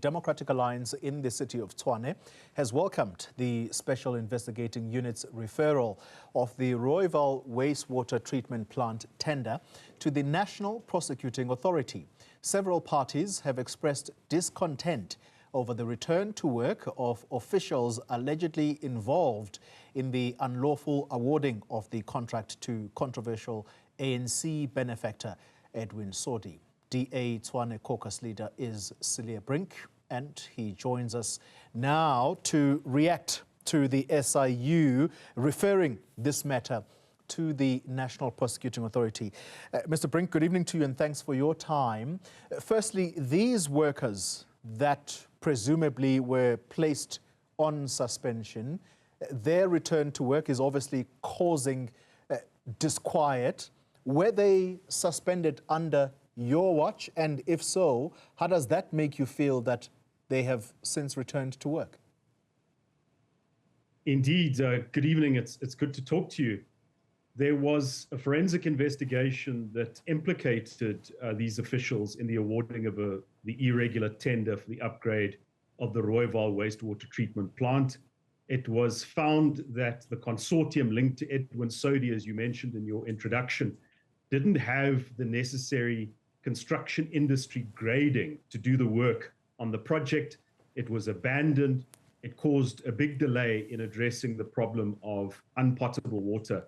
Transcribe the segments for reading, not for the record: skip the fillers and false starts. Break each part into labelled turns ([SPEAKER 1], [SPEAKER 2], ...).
[SPEAKER 1] Democratic Alliance in the City of Tshwane has welcomed the Special Investigating Unit's referral of the Rooiwal wastewater treatment plant tender to the National Prosecuting Authority. Several parties have expressed discontent over the return to work of officials allegedly involved in the unlawful awarding of the contract to controversial ANC benefactor Edwin Sodi. DA Tshwane caucus leader is Cilliers Brink, and he joins us now to react to the SIU referring this matter to the National Prosecuting Authority. Mr. Brink, good evening to you and thanks for your time. Firstly, these workers that presumably were placed on suspension, their return to work is obviously causing disquiet. Were they suspended under your watch? And if so, how does that make you feel that they have since returned to work?
[SPEAKER 2] Indeed. Good evening. It's good to talk to you. There was a forensic investigation that implicated these officials in the awarding of the irregular tender for the upgrade of the Rooiwal wastewater treatment plant. It was found that the consortium linked to Edwin Sodi, as you mentioned in your introduction, didn't have the necessary construction industry grading to do the work on the project. It was abandoned. It caused a big delay in addressing the problem of unpotable water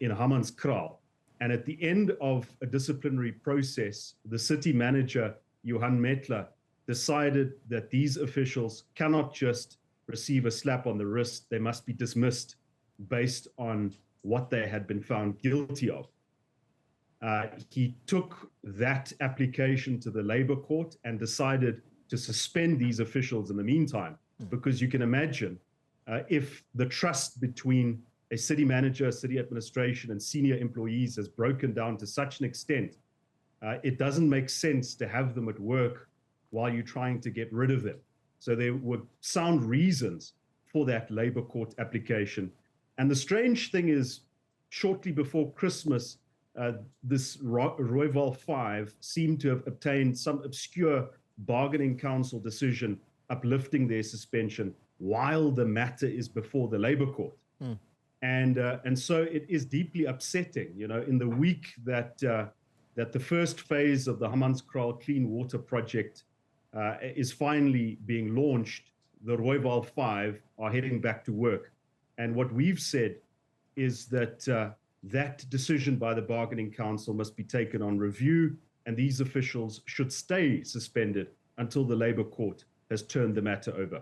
[SPEAKER 2] in Hamanskraal. And at the end of a disciplinary process, the city manager, Johan Metler, decided that these officials cannot just receive a slap on the wrist. They must be dismissed based on what they had been found guilty of. He took that application to the Labour Court and decided to suspend these officials in the meantime, because you can imagine if the trust between a city manager, city administration, and senior employees has broken down to such an extent, it doesn't make sense to have them at work while you're trying to get rid of them. So there were sound reasons for that Labour Court application. And the strange thing is, shortly before Christmas, this Rooiwal 5 seemed to have obtained some obscure bargaining council decision uplifting their suspension while the matter is before the Labour Court. And so it is deeply upsetting, you know, in the week that the first phase of the Hamanskraal Clean Water Project is finally being launched, the Rooiwal 5 are heading back to work. And what we've said is that that decision by the bargaining council must be taken on review, and these officials should stay suspended until the Labour Court has turned the matter over.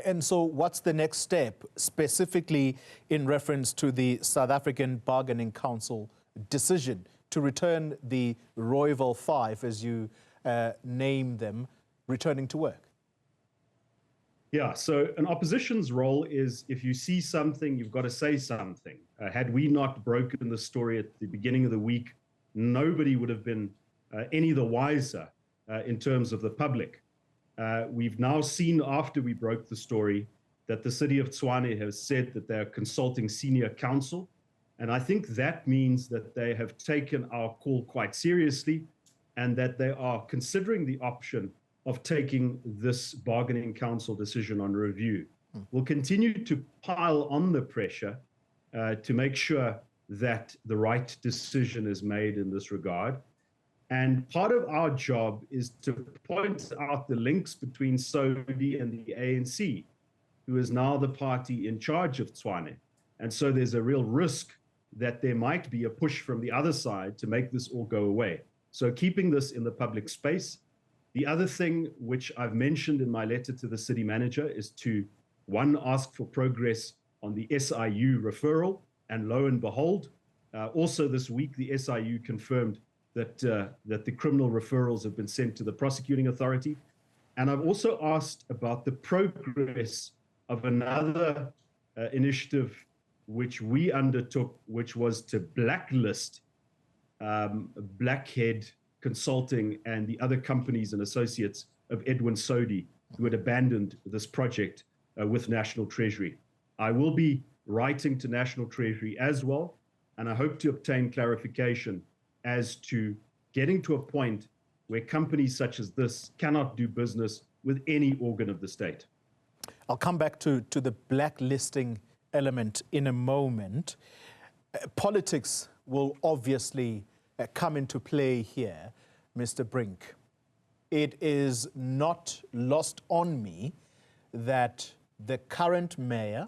[SPEAKER 1] And so what's the next step, specifically in reference to the South African Bargaining Council decision to return the Rooiwal 5, as you name them, returning to work?
[SPEAKER 2] Yeah, so an opposition's role is, if you see something, you've got to say something. Had we not broken the story at the beginning of the week, nobody would have been any the wiser in terms of the public. We've now seen, after we broke the story, that the City of Tshwane has said that they're consulting senior counsel. And I think that means that they have taken our call quite seriously and that they are considering the option of taking this bargaining council decision on review. We'll continue to pile on the pressure to make sure that the right decision is made in this regard. And part of our job is to point out the links between Sodi and the ANC, who is now the party in charge of Tshwane. And so there's a real risk that there might be a push from the other side to make this all go away. So keeping this in the public space. The other thing which I've mentioned in my letter to the city manager is to, one, ask for progress on the SIU referral, and lo and behold, also this week the SIU confirmed that the criminal referrals have been sent to the prosecuting authority. And I've also asked about the progress of another initiative which we undertook, which was to blacklist Blackhead Consulting and the other companies and associates of Edwin Sodi, who had abandoned this project with National Treasury. I will be writing to National Treasury as well, and I hope to obtain clarification as to getting to a point where companies such as this cannot do business with any organ of the state.
[SPEAKER 1] I'll come back to the blacklisting element in a moment. Politics will obviously come into play here, Mr. Brink. It is not lost on me that the current mayor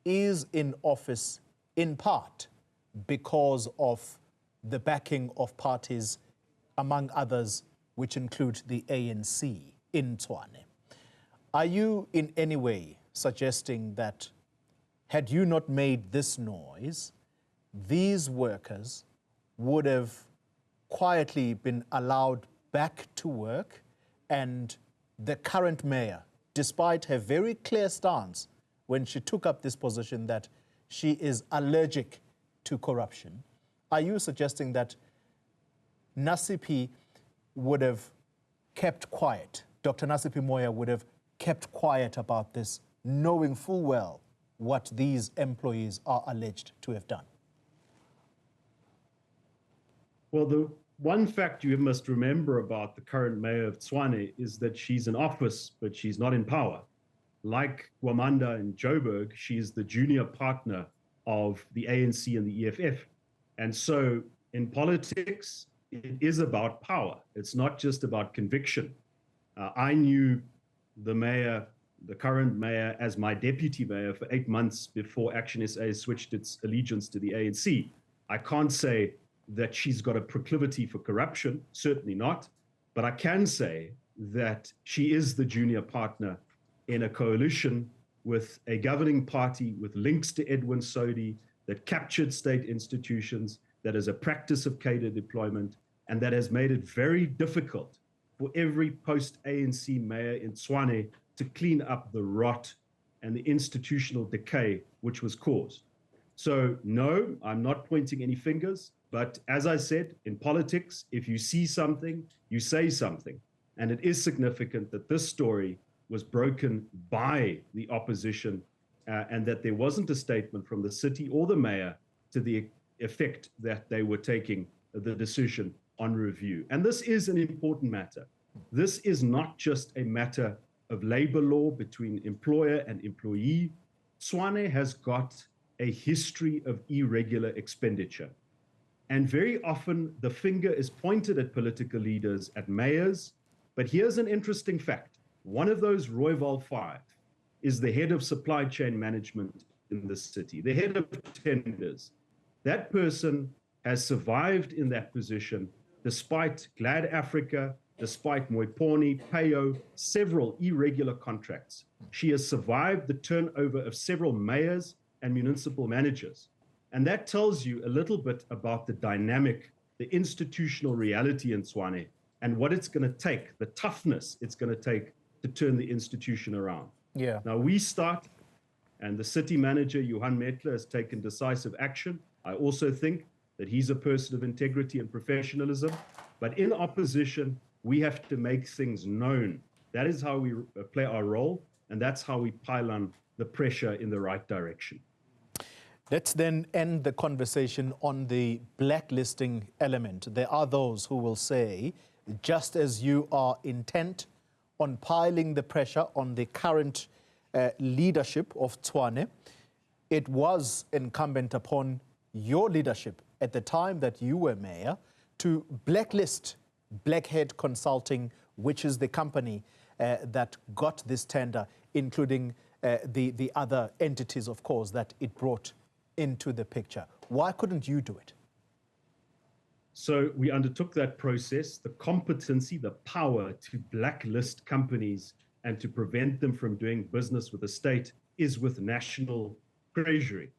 [SPEAKER 1] is in office in part because of the backing of parties, among others, which include the ANC in Tshwane. Are you in any way suggesting that had you not made this noise, these workers would have quietly been allowed back to work, and the current mayor, despite her very clear stance when she took up this position that she is allergic to corruption, are you suggesting that Nasipi would have kept quiet, Dr. Nasipi Moya would have kept quiet about this, knowing full well what these employees are alleged to have done?
[SPEAKER 2] Well, the one fact you must remember about the current mayor of Tshwane is that she's in office, but she's not in power. Like Wamanda in Joburg, she is the junior partner of the ANC and the EFF. And so in politics, it is about power. It's not just about conviction. I knew the mayor, the current mayor, as my deputy mayor for 8 months before Action SA switched its allegiance to the ANC. I can't say that she's got a proclivity for corruption, certainly not, but I can say that she is the junior partner in a coalition with a governing party with links to Edwin Sodi that captured state institutions, that is a practice of cadre deployment, and that has made it very difficult for every post-ANC mayor in Tshwane to clean up the rot and the institutional decay which was caused. So no, I'm not pointing any fingers, but as I said, in politics, if you see something, you say something. And it is significant that this story was broken by the opposition and that there wasn't a statement from the city or the mayor to the effect that they were taking the decision on review. And this is an important matter. This is not just a matter of labor law between employer and employee. Tshwane has got a history of irregular expenditure. And very often the finger is pointed at political leaders, at mayors. But here's an interesting fact. One of those Rooiwal 5 is the head of supply chain management in the city, the head of tenders. That person has survived in that position despite Glad Africa, despite Moiponi, Payo, several irregular contracts. She has survived the turnover of several mayors and municipal managers. And that tells you a little bit about the dynamic, the institutional reality in Tshwane and what it's going to take, the toughness it's going to take to turn the institution around.
[SPEAKER 1] Yeah.
[SPEAKER 2] Now we start, and the city manager, Johan Metler, has taken decisive action. I also think that he's a person of integrity and professionalism. But in opposition, we have to make things known. That is how we play our role, and that's how we pile on the pressure in the right direction.
[SPEAKER 1] Let's then end the conversation on the blacklisting element. There are those who will say, just as you are intent on piling the pressure on the current leadership of Tshwane, it was incumbent upon your leadership at the time that you were mayor to blacklist Blackhead Consulting, which is the company that got this tender, including the other entities, of course, that it brought into the picture. Why couldn't you do it?
[SPEAKER 2] So we undertook that process. The competency, the power to blacklist companies and to prevent them from doing business with the state is with National Treasury.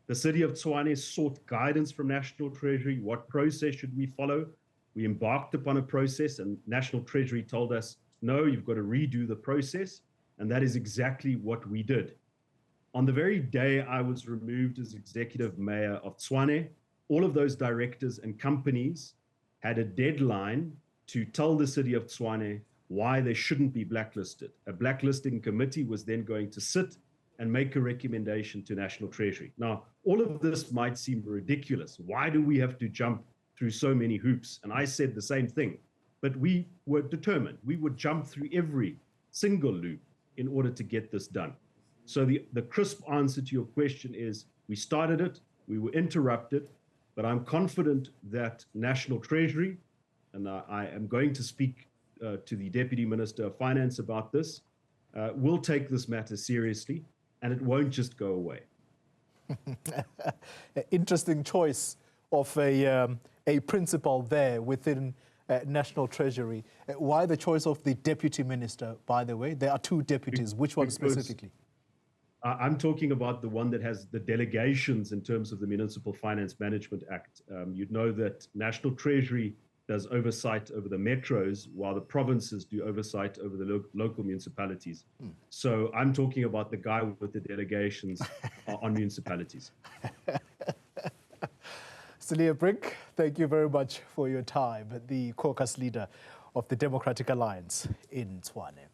[SPEAKER 2] The City of Tshwane sought guidance from National Treasury. What process should we follow? We embarked upon a process, and National Treasury told us, no, you've got to redo the process. And that is exactly what we did. On the very day I was removed as executive mayor of Tshwane, all of those directors and companies had a deadline to tell the City of Tshwane why they shouldn't be blacklisted. A blacklisting committee was then going to sit and make a recommendation to National Treasury. Now, all of this might seem ridiculous. Why do we have to jump through so many hoops? And I said the same thing, but we were determined. We would jump through every single loop in order to get this done. So the crisp answer to your question is, we started it, we were interrupted, but I'm confident that National Treasury, and I am going to speak to the Deputy Minister of Finance about this, will take this matter seriously, and it won't just go away.
[SPEAKER 1] Interesting choice of a principal there within National Treasury. Why the choice of the Deputy Minister, by the way? There are two deputies. Which one specifically?
[SPEAKER 2] I'm talking about the one that has the delegations in terms of the Municipal Finance Management Act. You'd know that National Treasury does oversight over the metros, while the provinces do oversight over the local municipalities. So I'm talking about the guy with the delegations on municipalities.
[SPEAKER 1] Cilliers Brink, thank you very much for your time, the caucus leader of the Democratic Alliance in Tshwane.